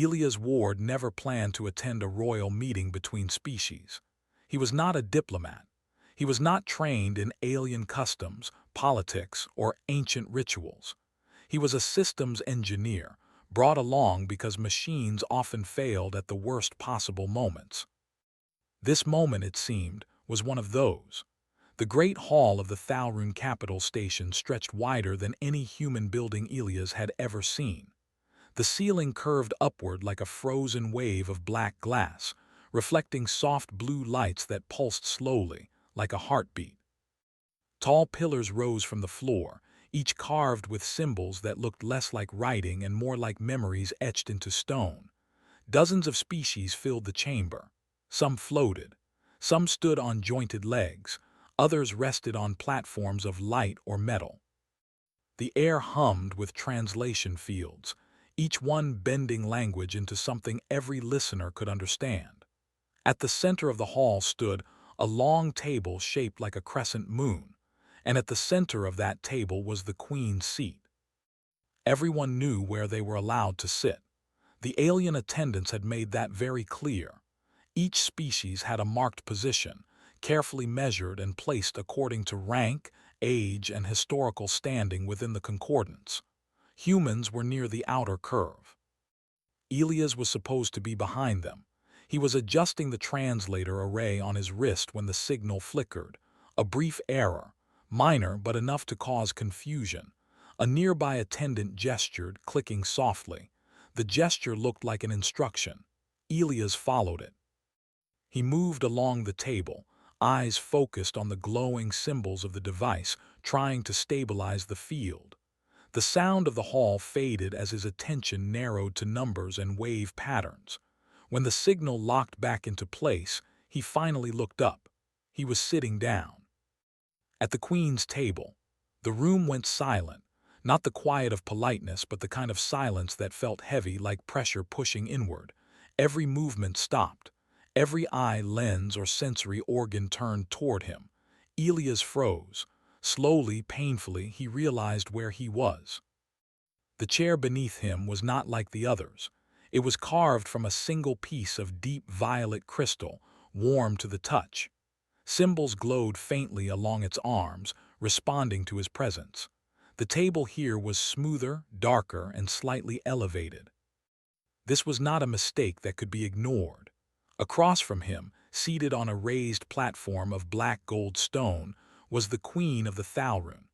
Elias Ward never planned to attend a royal meeting between species. He was not a diplomat. He was not trained in alien customs, politics, or ancient rituals. He was a systems engineer, brought along because machines often failed at the worst possible moments. This moment, it seemed, was one of those. The great hall of the Thalrune capital station stretched wider than any human building Elias had ever seen. The ceiling curved upward like a frozen wave of black glass, reflecting soft blue lights that pulsed slowly, like a heartbeat. Tall pillars rose from the floor, each carved with symbols that looked less like writing and more like memories etched into stone. Dozens of species filled the chamber. Some floated. Some stood on jointed legs. Others rested on platforms of light or metal. The air hummed with translation fields, each one bending language into something every listener could understand. At the center of the hall stood a long table shaped like a crescent moon, and at the center of that table was the queen's seat. Everyone knew where they were allowed to sit. The alien attendants had made that very clear. Each species had a marked position, carefully measured and placed according to rank, age, and historical standing within the concordance. Humans were near the outer curve. Elias was supposed to be behind them. He was adjusting the translator array on his wrist when the signal flickered. A brief error, minor but enough to cause confusion. A nearby attendant gestured, clicking softly. The gesture looked like an instruction. Elias followed it. He moved along the table, eyes focused on the glowing symbols of the device, trying to stabilize the field. The sound of the hall faded as his attention narrowed to numbers and wave patterns. When the signal locked back into place, he finally looked up. He was sitting down. At the Queen's table, the room went silent, not the quiet of politeness, but the kind of silence that felt heavy, like pressure pushing inward. Every movement stopped. Every eye, lens, or sensory organ turned toward him. Elias froze. Slowly, painfully, he realized where he was. The chair beneath him was not like the others. It was carved from a single piece of deep violet crystal, warm to the touch. Symbols glowed faintly along its arms, responding to his presence. The table here was smoother, darker, and slightly elevated. This was not a mistake that could be ignored. Across from him, seated on a raised platform of black gold stone, was the Queen of the Thalrune.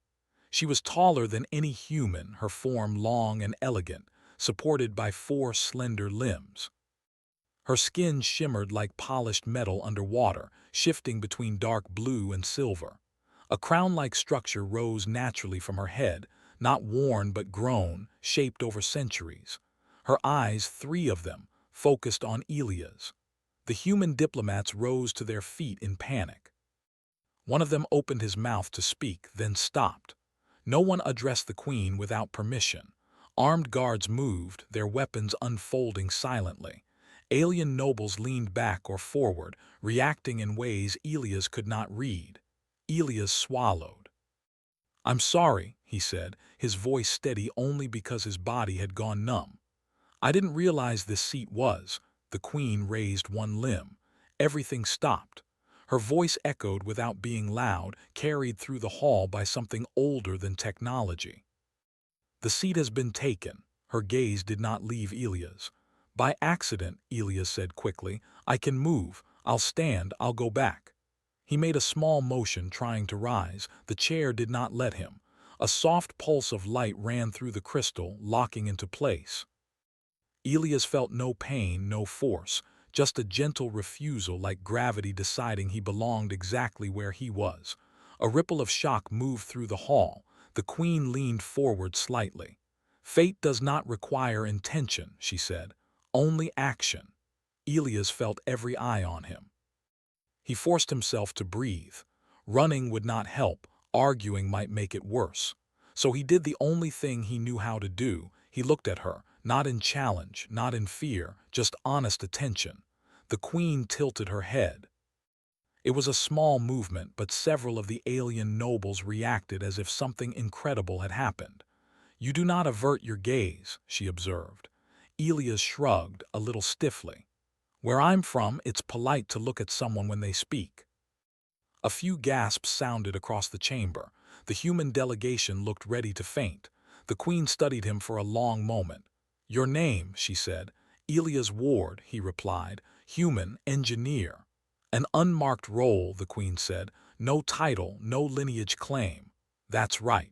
She was taller than any human, her form long and elegant, supported by 4 slender limbs. Her skin shimmered like polished metal underwater, shifting between dark blue and silver. A crown-like structure rose naturally from her head, not worn but grown, shaped over centuries. Her eyes, 3 of them, focused on Elias. The human diplomats rose to their feet in panic. One of them opened his mouth to speak, then stopped. No one addressed the Queen without permission. Armed guards moved, their weapons unfolding silently. Alien nobles leaned back or forward, reacting in ways Elias could not read. Elias swallowed. "I'm sorry," he said, his voice steady only because his body had gone numb. "I didn't realize this seat was." The Queen raised one limb. Everything stopped. Her voice echoed without being loud, carried through the hall by something older than technology. "The seat has been taken." Her gaze did not leave Elias. "By accident," Elias said quickly. "I can move. I'll stand. I'll go back." He made a small motion, trying to rise. The chair did not let him. A soft pulse of light ran through the crystal, locking into place. Elias felt no pain, no force, just a gentle refusal, like gravity deciding he belonged exactly where he was. A ripple of shock moved through the hall. The Queen leaned forward slightly. "Fate does not require intention," she said, "only action." Elias felt every eye on him. He forced himself to breathe. Running would not help, arguing might make it worse. So he did the only thing he knew how to do. He looked at her, not in challenge, not in fear, just honest attention. The Queen tilted her head. It was a small movement, but several of the alien nobles reacted as if something incredible had happened. "You do not avert your gaze," she observed. Elias shrugged, a little stiffly. Where I'm from, it's polite to look at someone when they speak. A few gasps sounded across the chamber. The human delegation looked ready to faint. The queen studied him for a long moment. Your name, she said. Elias Ward, he replied. Human, engineer. An unmarked role, the queen said. No title, no lineage claim. That's right.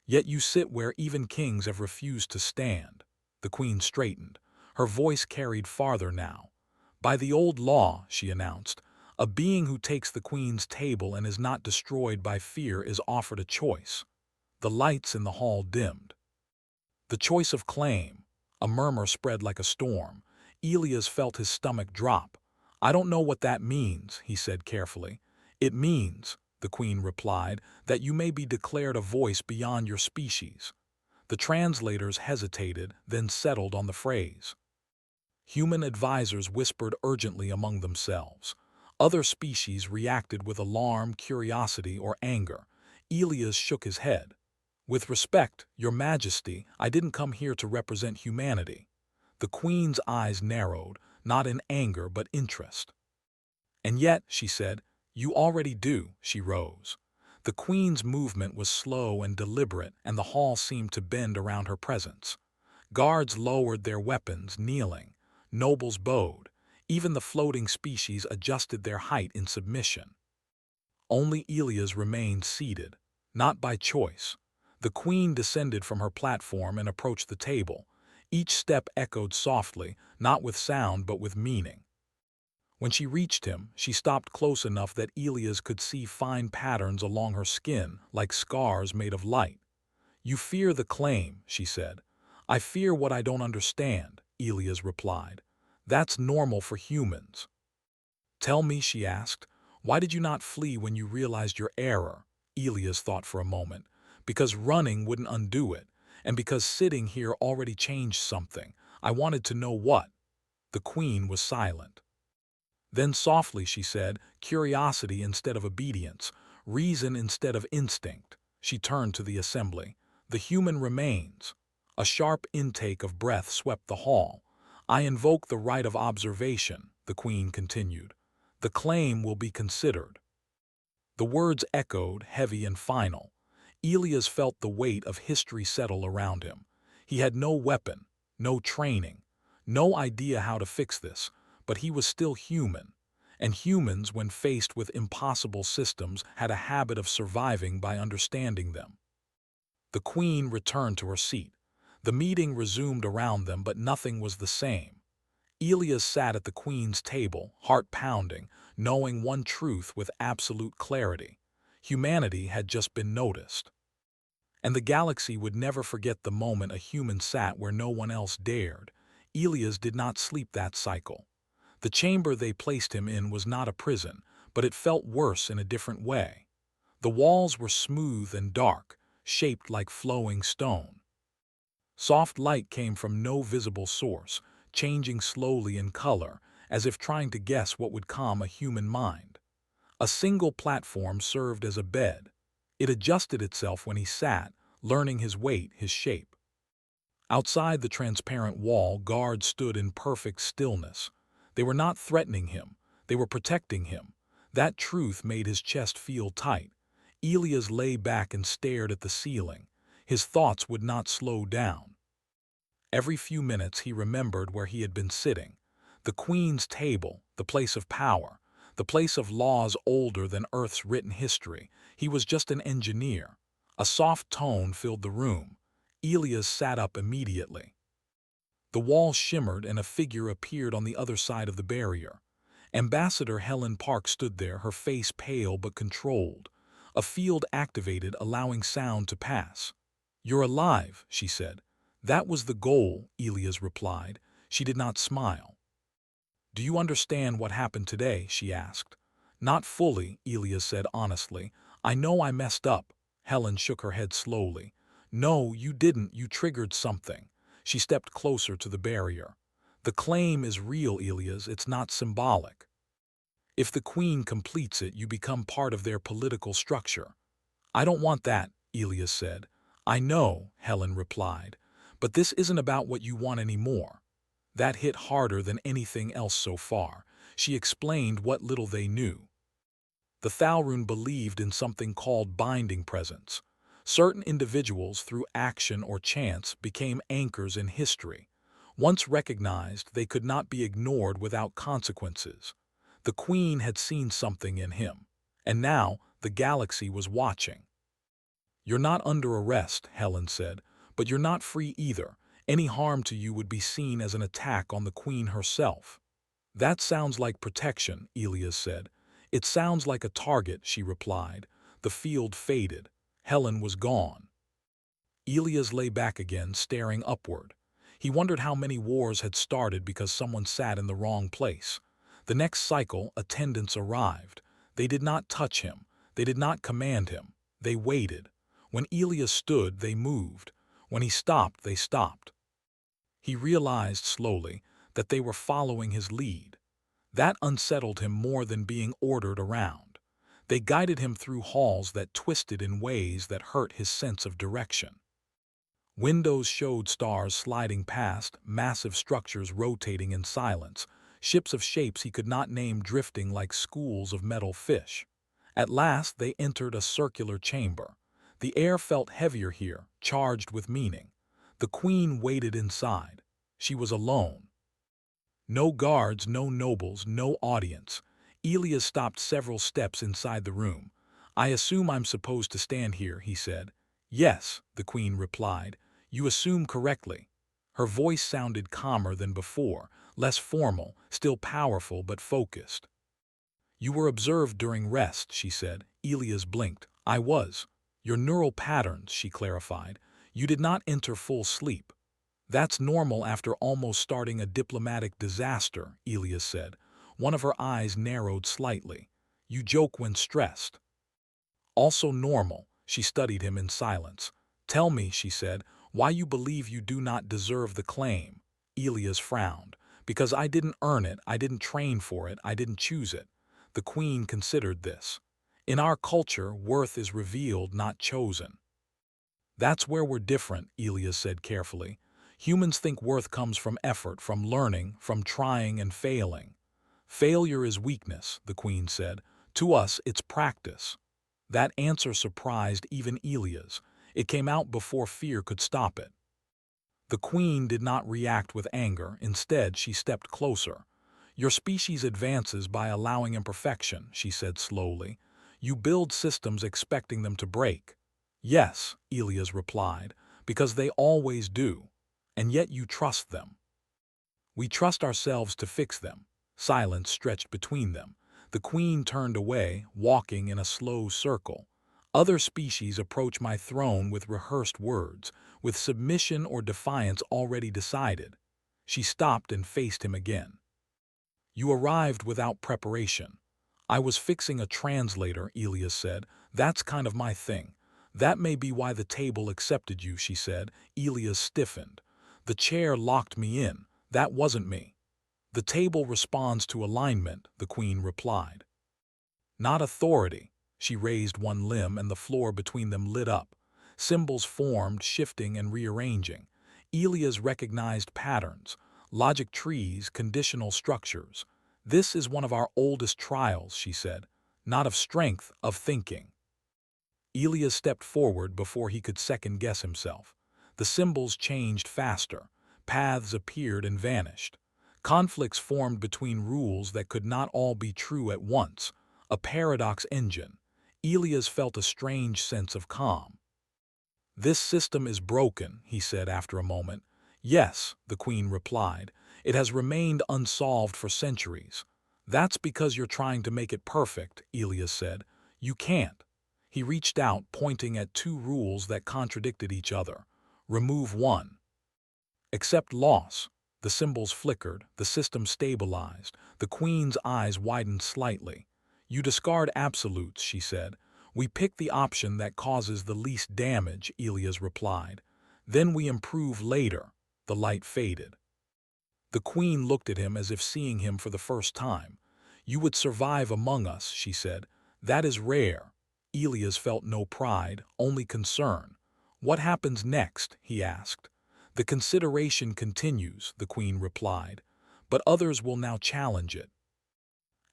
Yet you sit where even kings have refused to stand. The queen straightened. Her voice carried farther now. By the old law, she announced, a being who takes the queen's table and is not destroyed by fear is offered a choice. The lights in the hall dimmed. The choice of claim. A murmur spread like a storm. Elias felt his stomach drop. I don't know what that means, he said carefully. It means, the queen replied, that you may be declared a voice beyond your species. The translators hesitated, then settled on the phrase. Human advisors whispered urgently among themselves. Other species reacted with alarm, curiosity, or anger. Elias shook his head. With respect, Your Majesty, I didn't come here to represent humanity. The queen's eyes narrowed, not in anger but interest. And yet, she said, you already do, she rose. The queen's movement was slow and deliberate, and the hall seemed to bend around her presence. Guards lowered their weapons, kneeling. Nobles bowed. Even the floating species adjusted their height in submission. Only Elias remained seated, not by choice. The queen descended from her platform and approached the table. Each step echoed softly, not with sound but with meaning. When she reached him, she stopped close enough that Elias could see fine patterns along her skin, like scars made of light. You fear the claim, she said. I fear what I don't understand, Elias replied. That's normal for humans. Tell me, she asked, why did you not flee when you realized your error? Elias thought for a moment. Because running wouldn't undo it, and because sitting here already changed something. I wanted to know what. The queen was silent. Then softly she said, curiosity instead of obedience, reason instead of instinct. She turned to the assembly. The human remains. A sharp intake of breath swept the hall. I invoke the right of observation, the queen continued. The claim will be considered. The words echoed, heavy and final. Elias felt the weight of history settle around him. He had no weapon, no training, no idea how to fix this, but he was still human. And humans, when faced with impossible systems, had a habit of surviving by understanding them. The queen returned to her seat. The meeting resumed around them, but nothing was the same. Elias sat at the queen's table, heart pounding, knowing one truth with absolute clarity. Humanity had just been noticed. And the galaxy would never forget the moment a human sat where no one else dared. Elias did not sleep that cycle. The chamber they placed him in was not a prison, but it felt worse in a different way. The walls were smooth and dark, shaped like flowing stone. Soft light came from no visible source, changing slowly in color, as if trying to guess what would calm a human mind. A single platform served as a bed. It adjusted itself when he sat, learning his weight, his shape. Outside the transparent wall, guards stood in perfect stillness. They were not threatening him. They were protecting him. That truth made his chest feel tight. Elias lay back and stared at the ceiling. His thoughts would not slow down. Every few minutes he remembered where he had been sitting. The queen's table, the place of power, the place of laws older than Earth's written history. He was just an engineer. A soft tone filled the room. Elias sat up immediately. The wall shimmered and a figure appeared on the other side of the barrier. Ambassador Helen Park stood there, her face pale but controlled. A field activated, allowing sound to pass. You're alive, she said. That was the goal, Elias replied. She did not smile. Do you understand what happened today? She asked. Not fully, Elias said honestly. I know I messed up. Helen shook her head slowly. No, you didn't. You triggered something. She stepped closer to the barrier. The claim is real, Elias. It's not symbolic. If the queen completes it, you become part of their political structure. I don't want that, Elias said. I know, Helen replied. But this isn't about what you want anymore. That hit harder than anything else so far. She explained what little they knew. The Thalrune believed in something called binding presence. Certain individuals, through action or chance, became anchors in history. Once recognized, they could not be ignored without consequences. The Queen had seen something in him, and now the galaxy was watching. "You're not under arrest," Helen said, "but you're not free either. Any harm to you would be seen as an attack on the Queen herself." "That sounds like protection," Elias said. "It sounds like a target," she replied. The field faded. Helen was gone. Elias lay back again, staring upward. He wondered how many wars had started because someone sat in the wrong place. The next cycle, attendants arrived. They did not touch him. They did not command him. They waited. When Elias stood, they moved. When he stopped, they stopped. He realized slowly that they were following his lead. That unsettled him more than being ordered around. They guided him through halls that twisted in ways that hurt his sense of direction. Windows showed stars sliding past, massive structures rotating in silence, ships of shapes he could not name drifting like schools of metal fish. At last they entered a circular chamber. The air felt heavier here, charged with meaning. The Queen waited inside. She was alone. No guards, no nobles, no audience. Elias stopped several steps inside the room. "I assume I'm supposed to stand here," he said. "Yes," the Queen replied. "You assume correctly." Her voice sounded calmer than before, less formal, still powerful but focused. "You were observed during rest," she said. Elias blinked. "I was." "Your neural patterns," she clarified. "You did not enter full sleep." "That's normal after almost starting a diplomatic disaster," Elias said. One of her eyes narrowed slightly. "You joke when stressed." "Also normal." She studied him in silence. "Tell me," she said, "why you believe you do not deserve the claim." Elias frowned. "Because I didn't earn it, I didn't train for it, I didn't choose it." The Queen considered this. "In our culture, worth is revealed, not chosen." "That's where we're different," Elias said carefully. "Humans think worth comes from effort, from learning, from trying and failing." "Failure is weakness," the Queen said. "To us, it's practice." That answer surprised even Elias. It came out before fear could stop it. The Queen did not react with anger. Instead, she stepped closer. "Your species advances by allowing imperfection," she said slowly. "You build systems expecting them to break." "Yes," Elias replied, "because they always do. And yet you trust them." "We trust ourselves to fix them." Silence stretched between them. The Queen turned away, walking in a slow circle. "Other species approach my throne with rehearsed words, with submission or defiance already decided." She stopped and faced him again. "You arrived without preparation." "I was fixing a translator," Elias said. "That's kind of my thing." "That may be why the table accepted you," she said. Elias stiffened. "The chair locked me in. That wasn't me." "The table responds to alignment," the Queen replied. "Not authority." She raised one limb and the floor between them lit up. Symbols formed, shifting and rearranging. Elias recognized patterns, logic trees, conditional structures. "This is one of our oldest trials," she said. "Not of strength, of thinking." Elias stepped forward before he could second-guess himself. The symbols changed faster. Paths appeared and vanished. Conflicts formed between rules that could not all be true at once. A paradox engine. Elias felt a strange sense of calm. "This system is broken," he said after a moment. "Yes," the Queen replied. "It has remained unsolved for centuries." "That's because you're trying to make it perfect," Elias said. "You can't." He reached out, pointing at two rules that contradicted each other. "Remove one. Accept loss." The symbols flickered, the system stabilized. The Queen's eyes widened slightly. "You discard absolutes," she said. "We pick the option that causes the least damage," Elias replied. "Then we improve later." The light faded. The Queen looked at him as if seeing him for the first time. "You would survive among us," she said. "That is rare." Elias felt no pride, only concern. "What happens next?" he asked. The consideration continues, the queen replied, but others will now challenge it.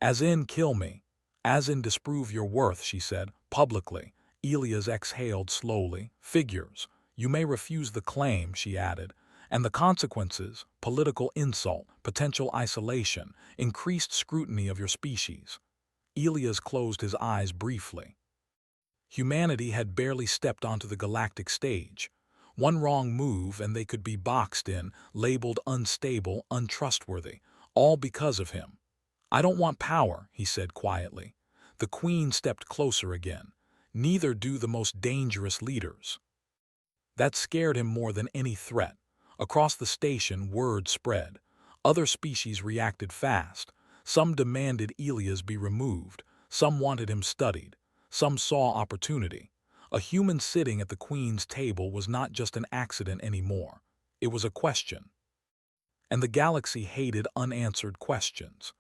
As in, kill me. As in, disprove your worth, she said, publicly. Elias exhaled slowly. Figures. You may refuse the claim, she added, and the consequences, political insult, potential isolation, increased scrutiny of your species. Elias closed his eyes briefly. Humanity had barely stepped onto the galactic stage. One wrong move and they could be boxed in, labeled unstable, untrustworthy, all because of him. I don't want power, he said quietly. The queen stepped closer again. Neither do the most dangerous leaders. That scared him more than any threat. Across the station, word spread. Other species reacted fast. Some demanded Elias be removed. Some wanted him studied. Some saw opportunity. A human sitting at the queen's table was not just an accident anymore. It was a question. And the galaxy hated unanswered questions.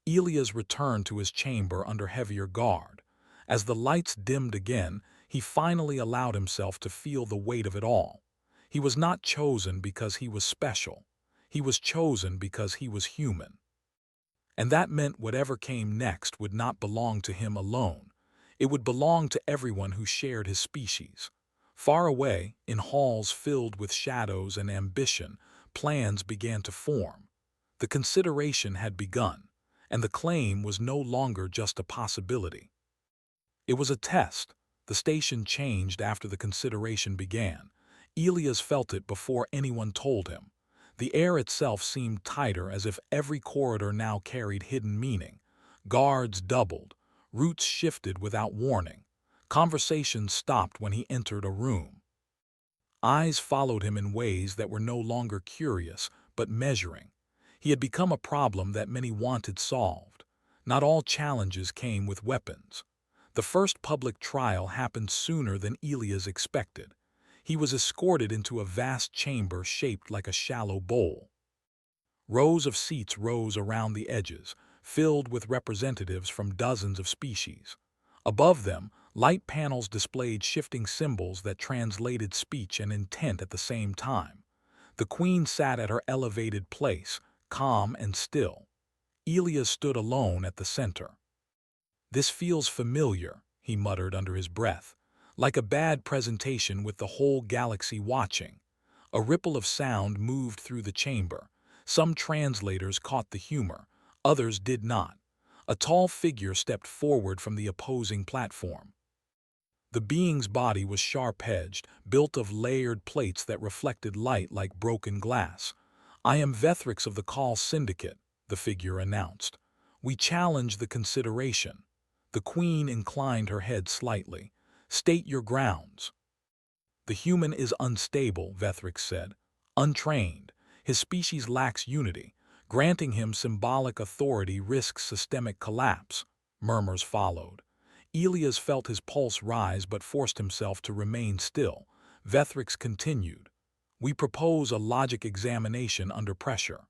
Elias returned to his chamber under heavier guard. As the lights dimmed again, he finally allowed himself to feel the weight of it all. He was not chosen because he was special. He was chosen because he was human. And that meant whatever came next would not belong to him alone. It would belong to everyone who shared his species. Far away, in halls filled with shadows and ambition, plans began to form. The consideration had begun, and the claim was no longer just a possibility. It was a test. The station changed after the consideration began. Elias felt it before anyone told him. The air itself seemed tighter, as if every corridor now carried hidden meaning. Guards doubled. Routes shifted without warning. Conversations stopped when he entered a room. Eyes followed him in ways that were no longer curious, but measuring. He had become a problem that many wanted solved. Not all challenges came with weapons. The first public trial happened sooner than Elias expected. He was escorted into a vast chamber shaped like a shallow bowl. Rows of seats rose around the edges, filled with representatives from dozens of species. Above them, light panels displayed shifting symbols that translated speech and intent at the same time. The queen sat at her elevated place, calm and still. Elias stood alone at the center. "This feels familiar," he muttered under his breath, "like a bad presentation with the whole galaxy watching." A ripple of sound moved through the chamber. Some translators caught the humor, others did not. A tall figure stepped forward from the opposing platform. The being's body was sharp-edged, built of layered plates that reflected light like broken glass. "I am Vethrix of the Call Syndicate," the figure announced. "We challenge the consideration." The queen inclined her head slightly. "State your grounds." "The human is unstable," Vethrix said. "Untrained. His species lacks unity. Granting him symbolic authority risks systemic collapse." Murmurs followed. Elias felt his pulse rise but forced himself to remain still. Vethrix continued. "We propose a logic examination under pressure.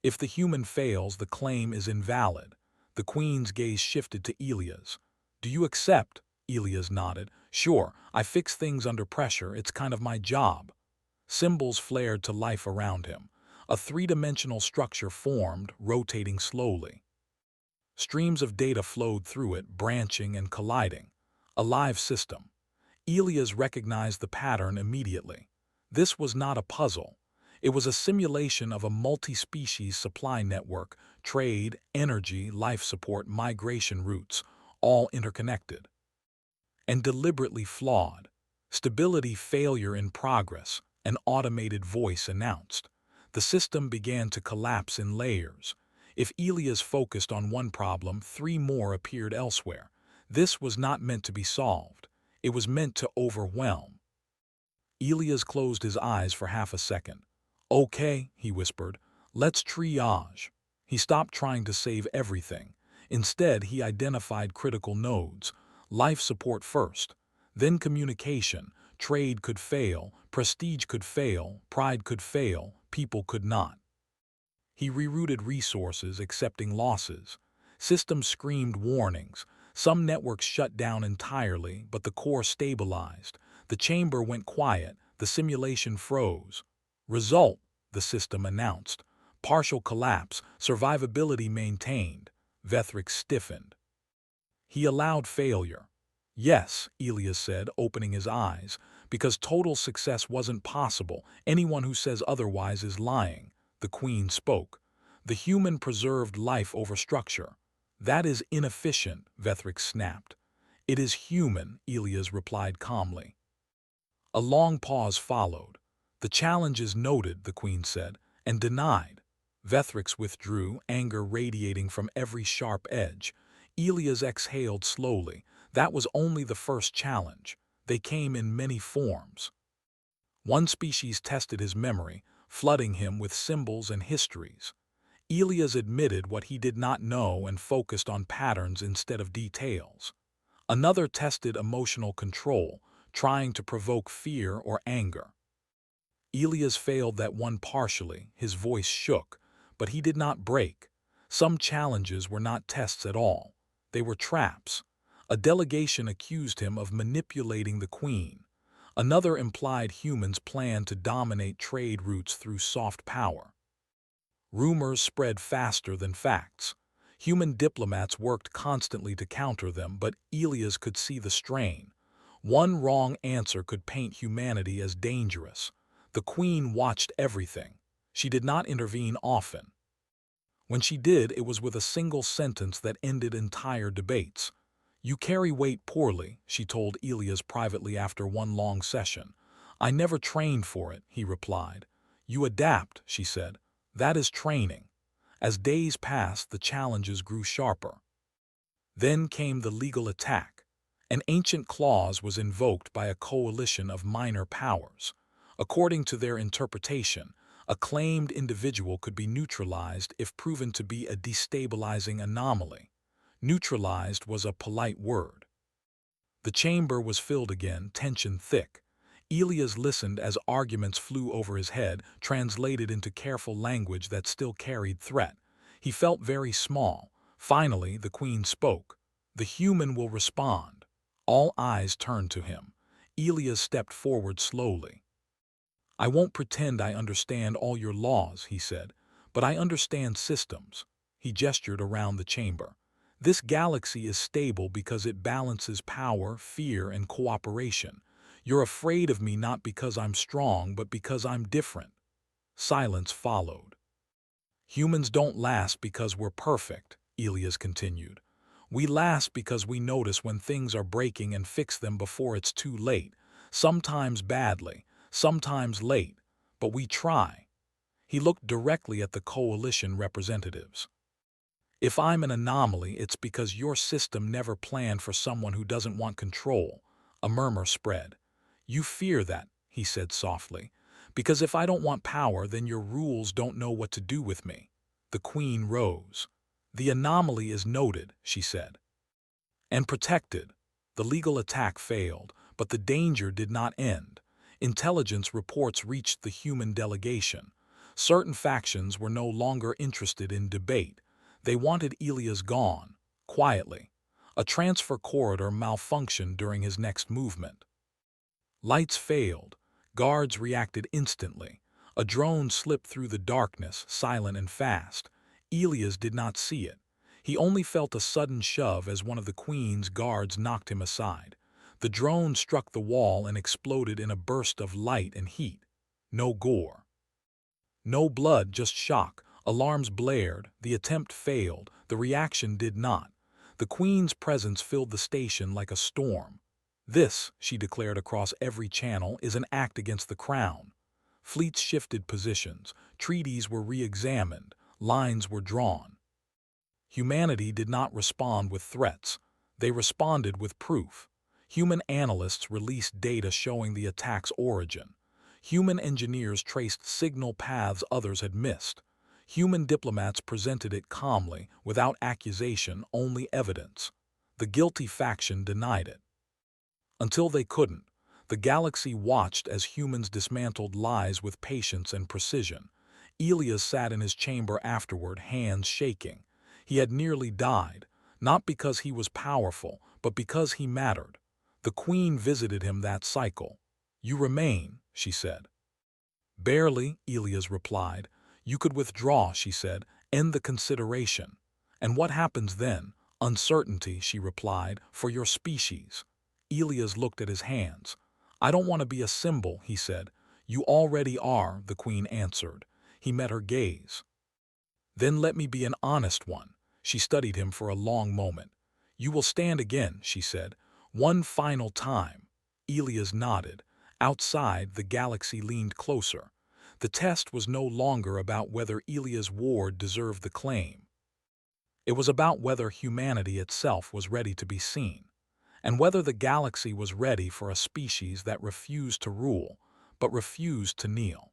If the human fails, the claim is invalid." The queen's gaze shifted to Elias. "Do you accept?" Elias nodded. "Sure, I fix things under pressure. It's kind of my job." Symbols flared to life around him. A three-dimensional structure formed, rotating slowly. Streams of data flowed through it, branching and colliding. A live system. Elias recognized the pattern immediately. This was not a puzzle. It was a simulation of a multi-species supply network, trade, energy, life support, migration routes, all interconnected. And deliberately flawed. "Stability failure in progress," an automated voice announced. The system began to collapse in layers. If Elias focused on one problem, three more appeared elsewhere. This was not meant to be solved. It was meant to overwhelm. Elias closed his eyes for half a second. "Okay," he whispered, "let's triage." He stopped trying to save everything. Instead, he identified critical nodes. Life support first. Then communication. Trade could fail, prestige could fail, pride could fail, people could not. He rerouted resources, accepting losses. Systems screamed warnings. Some networks shut down entirely, but the core stabilized. The chamber went quiet. The simulation froze. Result, the system announced. Partial collapse, survivability maintained. Vethric stiffened. He allowed failure. Yes, Elias said, opening his eyes, because total success wasn't possible. Anyone who says otherwise is lying. The Queen spoke. The human preserved life over structure. That is inefficient, Vethric snapped. It is human, Elias replied calmly. A long pause followed. The challenge is noted, the Queen said, and denied. Vethrix withdrew, anger radiating from every sharp edge. Elias exhaled slowly. That was only the first challenge. They came in many forms. One species tested his memory, flooding him with symbols and histories. Elias admitted what he did not know and focused on patterns instead of details. Another tested emotional control, trying to provoke fear or anger. Elias failed that one partially, his voice shook, but he did not break. Some challenges were not tests at all. They were traps. A delegation accused him of manipulating the Queen. Another implied humans planned to dominate trade routes through soft power. Rumors spread faster than facts. Human diplomats worked constantly to counter them, but Elias could see the strain. One wrong answer could paint humanity as dangerous. The Queen watched everything. She did not intervene often. When she did, it was with a single sentence that ended entire debates. "You carry weight poorly," she told Elias privately after one long session. "I never trained for it," he replied. "You adapt," she said. "That is training." As days passed, the challenges grew sharper. Then came the legal attack. An ancient clause was invoked by a coalition of minor powers. According to their interpretation, a claimed individual could be neutralized if proven to be a destabilizing anomaly. Neutralized was a polite word. The chamber was filled again, tension thick. Elias listened as arguments flew over his head, translated into careful language that still carried threat. He felt very small. Finally, the Queen spoke. "The human will respond." All eyes turned to him. Elias stepped forward slowly. "I won't pretend I understand all your laws," he said, "but I understand systems." He gestured around the chamber. "This galaxy is stable because it balances power, fear, and cooperation. You're afraid of me not because I'm strong, but because I'm different." Silence followed. "Humans don't last because we're perfect," Elias continued. "We last because we notice when things are breaking and fix them before it's too late, sometimes badly, sometimes late, but we try." He looked directly at the coalition representatives. "If I'm an anomaly, it's because your system never planned for someone who doesn't want control." A murmur spread. "You fear that," he said softly, "because if I don't want power, then your rules don't know what to do with me." The Queen rose. "The anomaly is noted," she said, "and protected." The legal attack failed, but the danger did not end. Intelligence reports reached the human delegation. Certain factions were no longer interested in debate. They wanted Elias gone, quietly. A transfer corridor malfunctioned during his next movement. Lights failed. Guards reacted instantly. A drone slipped through the darkness, silent and fast. Elias did not see it. He only felt a sudden shove as one of the Queen's guards knocked him aside. The drone struck the wall and exploded in a burst of light and heat. No gore. No blood, just shock. Alarms blared. The attempt failed. The reaction did not. The Queen's presence filled the station like a storm. "This," she declared across every channel, "is an act against the Crown." Fleets shifted positions. Treaties were re-examined. Lines were drawn. Humanity did not respond with threats. They responded with proof. Human analysts released data showing the attack's origin. Human engineers traced signal paths others had missed. Human diplomats presented it calmly, without accusation, only evidence. The guilty faction denied it. Until they couldn't, the galaxy watched as humans dismantled lies with patience and precision. Elias sat in his chamber afterward, hands shaking. He had nearly died, not because he was powerful, but because he mattered. The Queen visited him that cycle. "You remain," she said. Barely, Elias replied. You could withdraw, she said, end the consideration. And what happens then? Uncertainty, she replied, for your species. Elias looked at his hands. I don't want to be a symbol, he said. You already are, the queen answered. He met her gaze. Then let me be an honest one. She studied him for a long moment. You will stand again, she said. One final time. Elias nodded. Outside, the galaxy leaned closer. The test was no longer about whether Elias Ward deserved the claim. It was about whether humanity itself was ready to be seen, and whether the galaxy was ready for a species that refused to rule, but refused to kneel.